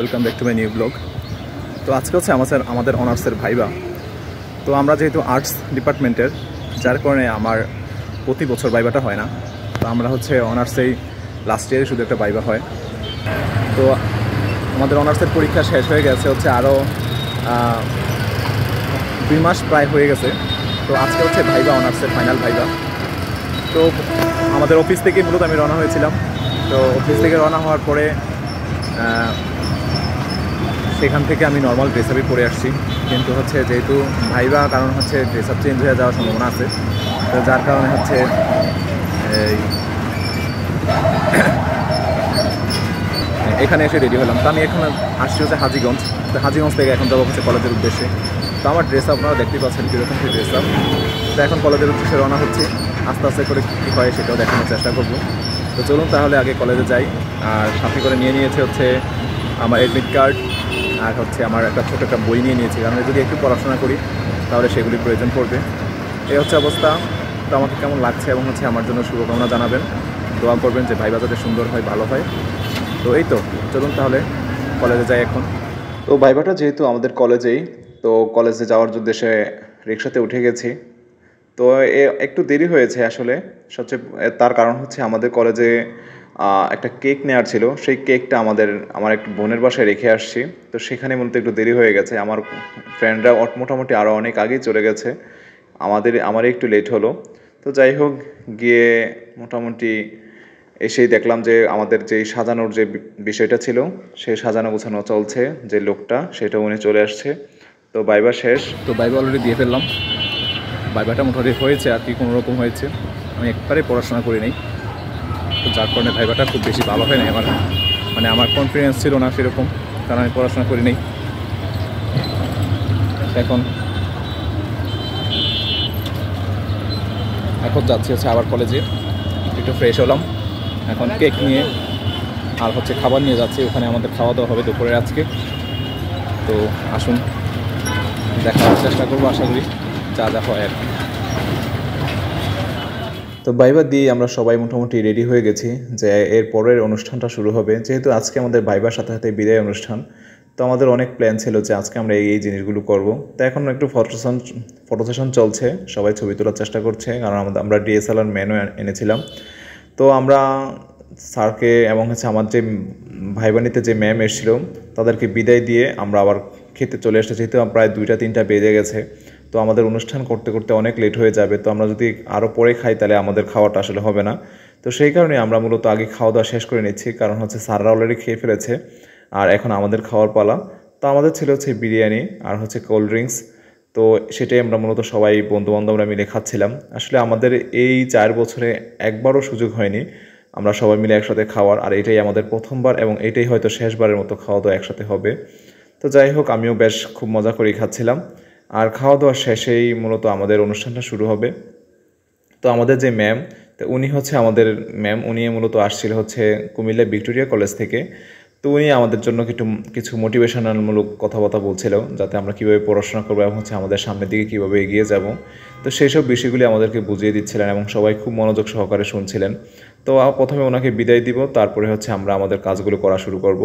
Welcome back to my new blog. তো আজকে হচ্ছে আমাদের অনার্সের ভাইবা। তো আমরা যেহেতু আর্টস ডিপার্টমেন্টের, যার কারণে আমার প্রতি বছর ভাইবাটা হয় না। তো আমরা হচ্ছে অনার্সেই লাস্ট ইয়ারে শুধু একটা ভাইবা হয়। তো আমাদের অনার্সের পরীক্ষা শেষ হয়ে গেছে হচ্ছে আরও 2 মাস প্রায় হয়ে গেছে। তো আজকে হচ্ছে ভাইবা, অনার্সের ফাইনাল ভাইবা। তো আমাদের অফিস থেকে মূলত আমি রওনা হয়েছিলাম। তো অফিস থেকে রওনা হওয়ার পরে সেখান থেকে আমি নর্মাল ড্রেস আপই পরে আসছি, কিন্তু হচ্ছে যেহেতু ভাইবা, কারণ হচ্ছে ড্রেস আপ চেঞ্জ হয়ে যাওয়ার সম্ভাবনা আছে। তো যার কারণে হচ্ছে এখানে এসে রেডি হলাম। তো আমি এখন আসছি হচ্ছে হাজীগঞ্জ। তো হাজীগঞ্জ থেকে এখন যাবো হচ্ছে কলেজের উদ্দেশ্যে। তো আমার ড্রেস আপ আপনারা দেখতেই পাচ্ছেন কীরকম কি ড্রেস আপ। তো এখন কলেজের উদ্দেশ্যে রওনা হচ্ছে, আস্তে আস্তে করে কী হয় সেটাও দেখানোর চেষ্টা করব। তো চলুন তাহলে আগে কলেজে যাই। আর সাথে করে নিয়ে নিয়েছে হচ্ছে আমার অ্যাডমিট কার্ড, আর হচ্ছে আমার একটা ছোটো একটা বই নিয়ে নিয়েছি, কারণ যদি একটু পড়াশোনা করি তাহলে সেগুলি প্রয়োজন পড়বে। এই হচ্ছে অবস্থা। তো আমাকে কেমন লাগছে এবং হচ্ছে আমার জন্য শুভকামনা জানাবেন, দোয়া করবেন যে ভাইবা যাতে সুন্দর হয়, ভালো হয়। তো এই তো চলুন তাহলে কলেজে যাই এখন। তো ভাইবাটা যেহেতু আমাদের কলেজেই, তো কলেজে যাওয়ার উদ্দেশ্যে রিক্সাতে উঠে গেছি। তো একটু দেরি হয়েছে আসলে। সবচেয়ে তার কারণ হচ্ছে আমাদের কলেজে একটা কেক নেওয়ার ছিল। সেই কেকটা আমার একটু বোনের বাসায় রেখে আসছি। তো সেখানে মূলত একটু দেরি হয়ে গেছে। আমার ফ্রেন্ডরা মোটামুটি আরও অনেক আগেই চলে গেছে, আমারই একটু লেট হলো। তো যাই হোক, গিয়ে মোটামুটি এসেই দেখলাম যে আমাদের যেই সাজানোর যে বিষয়টা ছিল, সেই সাজানো গোছানো চলছে। যে লোকটা, সেটা উনি চলে আসছে। তো ভাইবা শেষ। তো ভাইবা অলরেডি দিয়ে ফেললাম। ভাইবাটা মোটামুটি হয়েছে আর কি, কোনো রকম হয়েছে। আমি একবারে পড়াশোনা করি নাই, তো যার কারণে ভাইবাটা খুব বেশি ভালো হয় না। আমার কনফিডেন্স ছিল না সেরকম, কারণ আমি পড়াশোনা করি নাই। এখন যাচ্ছি হচ্ছে আবার কলেজে, একটু ফ্রেশ হলাম। এখন কেক নিয়ে আর হচ্ছে খাবার নিয়ে যাচ্ছি। ওখানে আমাদের খাওয়া দাওয়া হবে দুপুরে আজকে। তো আসুন দেখার চেষ্টা করবো, আশা করি যা যা হয় আর কি। তো ভাইবা দিয়ে আমরা সবাই মোটামুটি রেডি হয়ে গেছি যে এর পরের অনুষ্ঠানটা শুরু হবে। যেহেতু আজকে আমাদের ভাইবার সাথে সাথে বিদায় অনুষ্ঠান, তো আমাদের অনেক প্ল্যান ছিল যে আজকে আমরা এই জিনিসগুলো করব। তো এখন একটু ফটো সেশন চলছে, সবাই ছবি তোলার চেষ্টা করছে, কারণ আমরা ডিএসএলআর ম্যানও এনেছিলাম। তো আমরা স্যারকে এবং হচ্ছে আমার যে ভাইবানিতে যে ম্যাম এসেছিল তাদেরকে বিদায় দিয়ে আমরা আবার খেতে চলে এসেছি। যেহেতু প্রায় 2টা-3টা বেজে গেছে, তো আমাদের অনুষ্ঠান করতে করতে অনেক লেট হয়ে যাবে। তো আমরা যদি আরও পরে খাই তাহলে আমাদের খাওয়াটা আসলে হবে না। তো সেই কারণে আমরা মূলত আগে খাওয়া দাওয়া শেষ করে নিচ্ছি, কারণ হচ্ছে স্যাররা অলরেডি খেয়ে ফেলেছে আর এখন আমাদের খাওয়ার পালা। তো আমাদের ছিল হচ্ছে বিরিয়ানি আর হচ্ছে কোল্ড ড্রিঙ্কস। তো সেটাই আমরা মূলত সবাই বন্ধুবান্ধবরা মিলে খাচ্ছিলাম। আসলে আমাদের এই 4 বছরে একবারও সুযোগ হয়নি আমরা সবাই মিলে একসাথে খাওয়ার, আর এটাই আমাদের প্রথমবার এবং এটাই হয়তো শেষবারের মতো খাওয়া দাওয়া একসাথে হবে। তো যাই হোক, আমিও বেশ খুব মজা করেই খাচ্ছিলাম। আর খাওয়া দাওয়া শেষেই মূলত আমাদের অনুষ্ঠানটা শুরু হবে। তো আমাদের যে ম্যাম, তো উনি হচ্ছে আমাদের ম্যাম, উনি মূলত আসছিল হচ্ছে কুমিল্লা ভিক্টোরিয়া কলেজ থেকে। তো উনি আমাদের জন্য কিছু মোটিভেশনালমূলক কথাবার্তা বলছিল, যাতে আমরা কীভাবে পড়াশোনা করবো এবং হচ্ছে আমাদের সামনের দিকে কীভাবে এগিয়ে যাব। তো সেই সব বিষয়গুলি আমাদেরকে বুঝিয়ে দিচ্ছিলেন এবং সবাই খুব মনোযোগ সহকারে শুনছিলেন। তো প্রথমে ওনাকে বিদায় দিব, তারপরে হচ্ছে আমরা আমাদের কাজগুলো করা শুরু করব।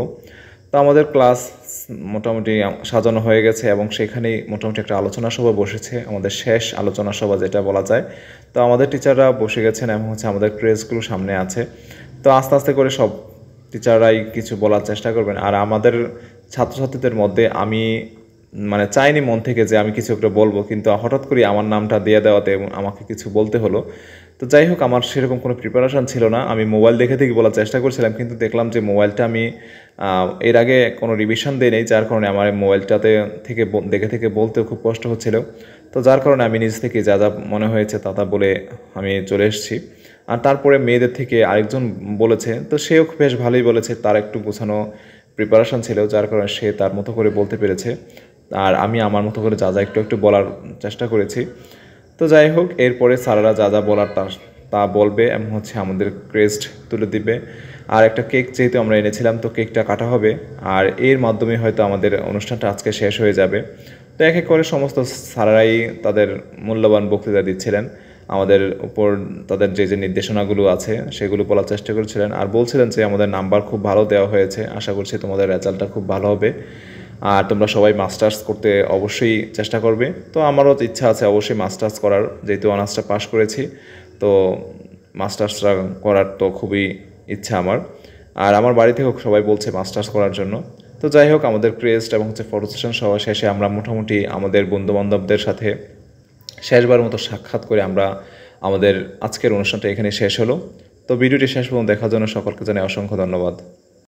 তো আমাদের ক্লাস মোটামুটি সাজানো হয়ে গেছে এবং সেখানেই মোটামুটি একটা আলোচনা সভা বসেছে, আমাদের শেষ আলোচনা সভা যেটা বলা যায়। তো আমাদের টিচাররা বসে গেছেন এবং হচ্ছে আমাদের ক্রেজগুলো সামনে আছে। তো আস্তে আস্তে করে সব টিচাররাই কিছু বলার চেষ্টা করবেন। আর আমাদের ছাত্রছাত্রীদের মধ্যে আমি চাইনি মন থেকে যে আমি কিছু একটা বলবো, কিন্তু হঠাৎ করে আমার নামটা দিয়ে দেওয়াতে এবং আমাকে কিছু বলতে হলো। তো যাই হোক, আমার সেরকম কোনো প্রিপারেশান ছিল না। আমি মোবাইল দেখে বলার চেষ্টা করছিলাম, কিন্তু দেখলাম যে মোবাইলটা আমি এর আগে কোনো রিভিশন দিই নেই, যার কারণে আমার মোবাইলটাতে দেখে বলতেও খুব কষ্ট হচ্ছিল। তো যার কারণে আমি নিজ থেকে যা যা মনে হয়েছে তা বলে আমি চলে এসেছি। আর তারপরে মেয়েদের থেকে আরেকজন বলেছে, তো সেও বেশ ভালোই বলেছে, তার একটু গোছানো প্রিপারেশান ছিল, যার কারণে সে তার মতো করে বলতে পেরেছে। আর আমি আমার মতো করে যা যা একটু বলার চেষ্টা করেছি। তো যাই হোক, এরপরে স্যারেরা যা যা বলার তা বলবে এবং হচ্ছে আমাদের ক্রেস্ট তুলে দিবে। আর একটা কেক যেহেতু আমরা এনেছিলাম, তো কেকটা কাটা হবে, আর এর মাধ্যমে হয়তো আমাদের অনুষ্ঠানটা আজকে শেষ হয়ে যাবে। তো এক এক করে সমস্ত স্যারেরাই তাদের মূল্যবান বক্তৃতা দিচ্ছিলেন। আমাদের উপর তাদের যে নির্দেশনাগুলো আছে সেগুলো বলার চেষ্টা করেছিলেন, আর বলছিলেন যে আমাদের নাম্বার খুব ভালো দেওয়া হয়েছে, আশা করছি তোমাদের রেজাল্টটা খুব ভালো হবে, আর তোমরা সবাই মাস্টার্স করতে অবশ্যই চেষ্টা করবে। তো আমারও ইচ্ছা আছে অবশ্যই মাস্টার্স করার, যেহেতু অনার্সটা পাশ করেছি, তো মাস্টার্সটা করার তো খুবই ইচ্ছা আমার। আর আমার বাড়ি থেকেও সবাই বলছে মাস্টার্স করার জন্য। তো যাই হোক, আমাদের ক্রেস্ট এবং ফটো সেশন সভা শেষে আমরা মোটামুটি আমাদের বন্ধুবান্ধবদের সাথে শেষবার মতো সাক্ষাৎ করে আমরা আমাদের আজকের অনুষ্ঠানটা এখানে শেষ হলো। তো ভিডিওটি শেষ পর্যন্ত দেখার জন্য সকলকে জানাই অসংখ্য ধন্যবাদ।